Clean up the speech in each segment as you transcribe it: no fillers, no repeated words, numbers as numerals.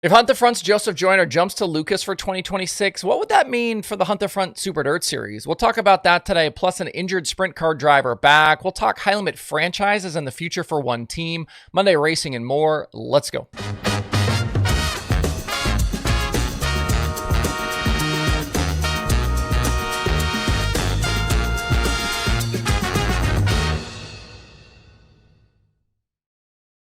If Hunt the Front's Joseph Joyner jumps to Lucas for 2026, what would that mean for the Hunt the Front Super Dirt Series? We'll talk about that today, plus an injured sprint car driver back. We'll talk high limit franchises and the future for one team, Monday racing and more. Let's go.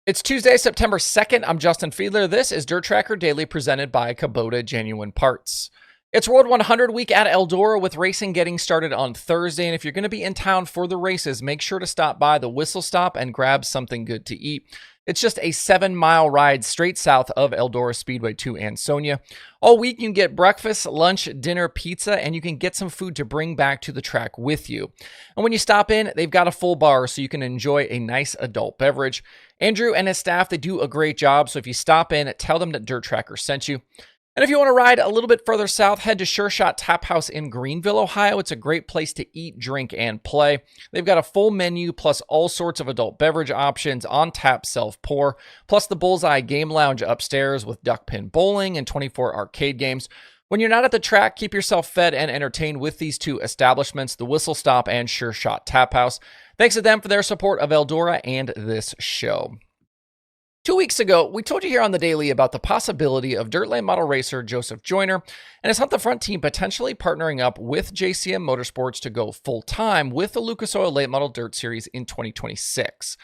It's Tuesday, September 2nd. I'm Justin Fiedler. This is DIRTRACKR Daily presented by Kubota Genuine Parts. It's World 100 week at Eldora with racing getting started on Thursday. And if you're going to be in town for the races, make sure to stop by the Whistle Stop and grab something good to eat. It's just a 7-mile ride straight south of Eldora Speedway to Ansonia. All week you can get breakfast, lunch, dinner, pizza, and you can get some food to bring back to the track with you. And when you stop in, they've got a full bar so you can enjoy a nice adult beverage. Andrew and his staff, they do a great job. So if you stop in, tell them that DIRTRACKR sent you. And if you want to ride a little bit further south, head to Sure Shot Tap House in Greenville, Ohio. It's a great place to eat, drink, and play. They've got a full menu plus all sorts of adult beverage options, on tap, self-pour, plus the Bullseye Game Lounge upstairs with duck pin bowling and 24 arcade games. When you're not at the track, keep yourself fed and entertained with these two establishments, the Whistle Stop and Sure Shot Tap House. Thanks to them for their support of Eldora and this show. 2 weeks ago, we told you here on the Daily about the possibility of dirt late model racer Joseph Joyner and his Hunt the Front team potentially partnering up with JCM Motorsports to go full-time with the Lucas Oil Late Model Dirt Series in 2026.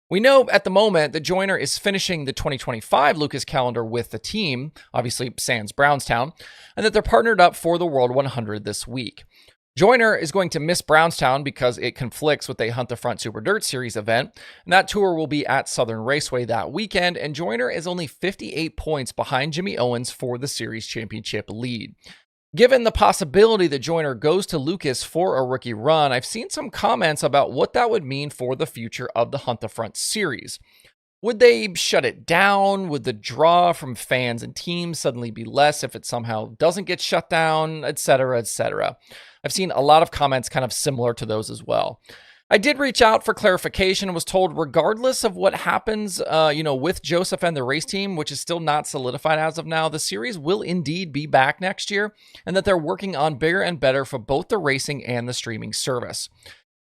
We know at the moment that Joyner is finishing the 2025 Lucas calendar with the team, obviously sans Brownstown, and that they're partnered up for the World 100 this week. Joyner is going to miss Brownstown because it conflicts with a Hunt the Front Super Dirt Series event, and that tour will be at Southern Raceway that weekend, and Joyner is only 58 points behind Jimmy Owens for the series championship lead. Given the possibility that Joyner goes to Lucas for a rookie run, I've seen some comments about what that would mean for the future of the Hunt the Front series. Would they shut it down? Would the draw from fans and teams suddenly be less if it somehow doesn't get shut down, etc., etc.? I've seen a lot of comments kind of similar to those as well. I did reach out for clarification and was told regardless of what happens, with Joseph and the race team, which is still not solidified as of now, the series will indeed be back next year and that they're working on bigger and better for both the racing and the streaming service.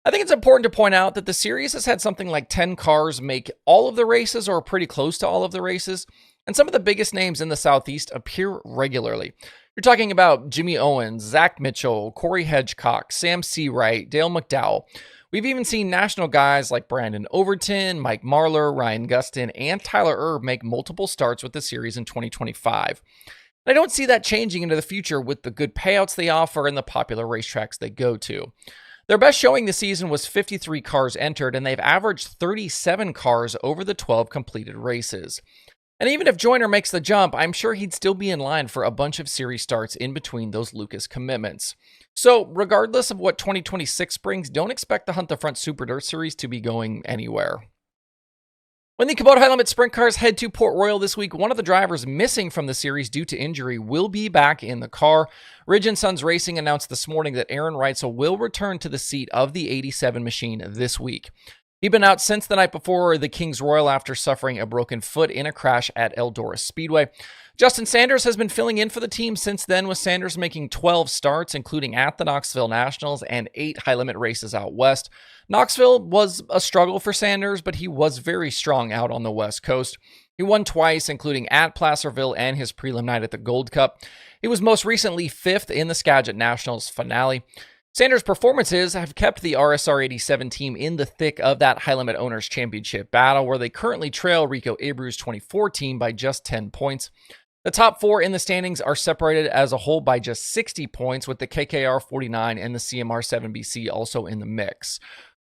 I think it's important to point out that the series has had something like 10 cars make all of the races or pretty close to all of the races, and some of the biggest names in the Southeast appear regularly. You're talking about Jimmy Owens, Zach Mitchell, Corey Hedgecock, Sam Seawright, Dale McDowell. We've even seen national guys like Brandon Overton, Mike Marlar, Ryan Gustin, and Tyler Erb make multiple starts with the series in 2025. And I don't see that changing into the future with the good payouts they offer and the popular racetracks they go to. Their best showing this season was 53 cars entered, and they've averaged 37 cars over the 12 completed races. And even if Joyner makes the jump, I'm sure he'd still be in line for a bunch of series starts in between those Lucas commitments. So regardless of what 2026 brings, don't expect the Hunt the Front Super Dirt Series to be going anywhere. When the Kubota High Limit Sprint Cars head to Port Royal this week, one of the drivers missing from the series due to injury will be back in the car. Ridge & Sons Racing announced this morning that Aaron Reutzel will return to the seat of the 87 machine this week. He'd been out since the night before the Kings Royal after suffering a broken foot in a crash at Eldora Speedway. Justin Sanders has been filling in for the team since then, with Sanders making 12 starts, including at the Knoxville Nationals and 8 high-limit races out west. Knoxville was a struggle for Sanders, but he was very strong out on the West Coast. He won twice, including at Placerville and his prelim night at the Gold Cup. He was most recently 5th in the Skagit Nationals finale. Sanders' performances have kept the RSR 87 team in the thick of that high-limit owners championship battle, where they currently trail Rico Abreu's 24 team by just 10 points. The top 4 in the standings are separated as a whole by just 60 points, with the KKR 49 and the CMR 7BC also in the mix.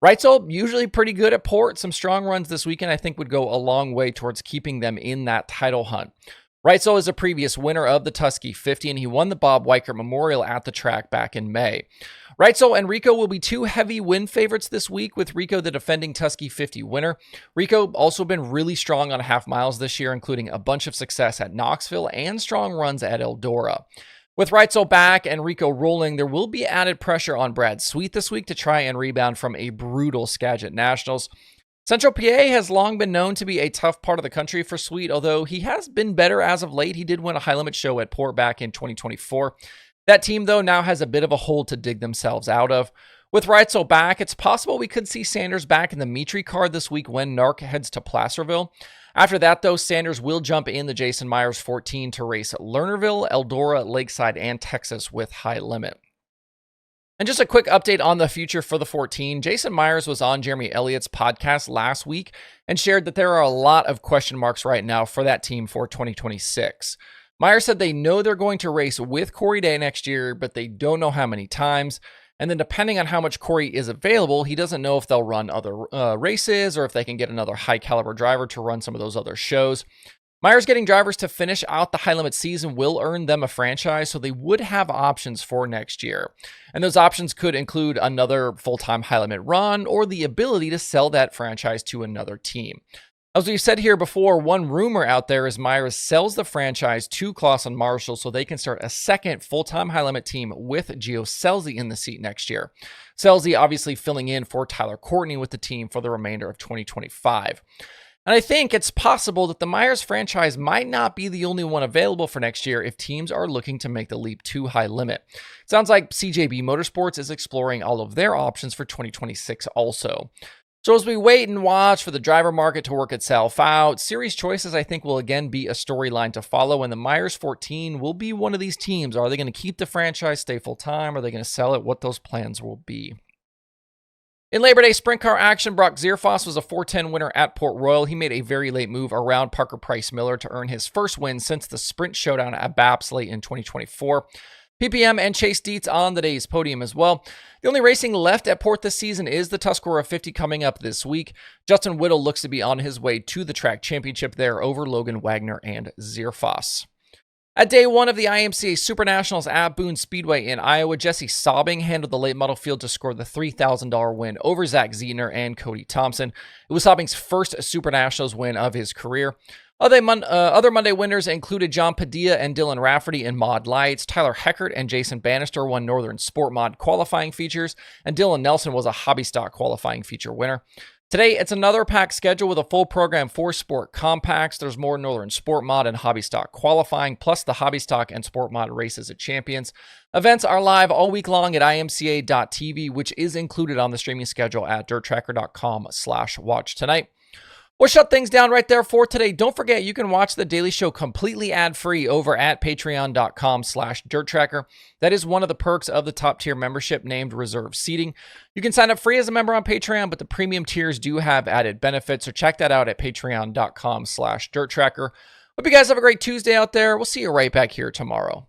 Reutzel, usually pretty good at Port. Some strong runs this weekend I think would go a long way towards keeping them in that title hunt. Reutzel is a previous winner of the Tusky 50, and he won the Bob Weichert Memorial at the track back in May. Reutzel and Rico will be 2 heavy win favorites this week, with Rico the defending Tusky 50 winner. Rico also been really strong on half miles this year, including a bunch of success at Knoxville and strong runs at Eldora. With Reutzel back and Rico rolling, there will be added pressure on Brad Sweet this week to try and rebound from a brutal Skagit Nationals. Central PA has long been known to be a tough part of the country for Sweet, although he has been better as of late. He did win a high limit show at Port back in 2024. That team, though, now has a bit of a hole to dig themselves out of. With Reutzel back, it's possible we could see Sanders back in the Mitri card this week when Narc heads to Placerville. After that, though, Sanders will jump in the Jason Meyers 14 to race Lernerville, Eldora, Lakeside, and Texas with high limit. And just a quick update on the future for the 14. Jason Meyers was on Jeremy Elliott's podcast last week and shared that there are a lot of question marks right now for that team for 2026. Meyers said they know they're going to race with Corey Day next year, but they don't know how many times. And then depending on how much Corey is available, he doesn't know if they'll run other races or if they can get another high caliber driver to run some of those other shows. Meyers getting drivers to finish out the high limit season will earn them a franchise, so they would have options for next year. And those options could include another full-time high limit run or the ability to sell that franchise to another team. As we've said here before, one rumor out there is Meyers sells the franchise to Clausen Marshall so they can start a second full-time high limit team with Gio Scelzi in the seat next year. Scelzi obviously filling in for Tyler Courtney with the team for the remainder of 2025. And I think it's possible that the Meyers franchise might not be the only one available for next year if teams are looking to make the leap to high limit. Sounds like CJB Motorsports is exploring all of their options for 2026 also. So as we wait and watch for the driver market to work itself out, series choices I think will again be a storyline to follow, and the Meyers 14 will be one of these teams. Are they going to keep the franchise, stay full-time? Are they going to sell it? What those plans will be. In Labor Day sprint car action, Brock Zearfoss was a 410 winner at Port Royal. He made a very late move around Parker Price Miller to earn his first win since the sprint showdown at BAPS late in 2024. PPM and Chase Dietz on the day's podium as well. The only racing left at Port this season is the Tuscarora 50 coming up this week. Justin Whittle looks to be on his way to the track championship there over Logan Wagner and Zearfoss. At day one of the IMCA Super Nationals at Boone Speedway in Iowa, Jesse Saubing handled the late model field to score the $3,000 win over Zach Zeitner and Cody Thompson. It was Saubing's first Super Nationals win of his career. Other Monday winners included John Padilla and Dylan Rafferty in Mod Lights. Tyler Heckert and Jason Bannister won Northern Sport Mod qualifying features, and Dylan Nelson was a Hobby Stock qualifying feature winner. Today, it's another packed schedule with a full program for Sport Compacts. There's more Northern Sport Mod and Hobby Stock qualifying, plus the Hobby Stock and Sport Mod races at Champions. Events are live all week long at imca.tv, which is included on the streaming schedule at DIRTRACKR.com/watch tonight. We'll shut things down right there for today. Don't forget, you can watch the Daily Show completely ad-free over at patreon.com/DIRTRACKR. That is one of the perks of the top tier membership named Reserve Seating. You can sign up free as a member on Patreon, but the premium tiers do have added benefits. So check that out at patreon.com/DIRTRACKR. Hope you guys have a great Tuesday out there. We'll see you right back here tomorrow.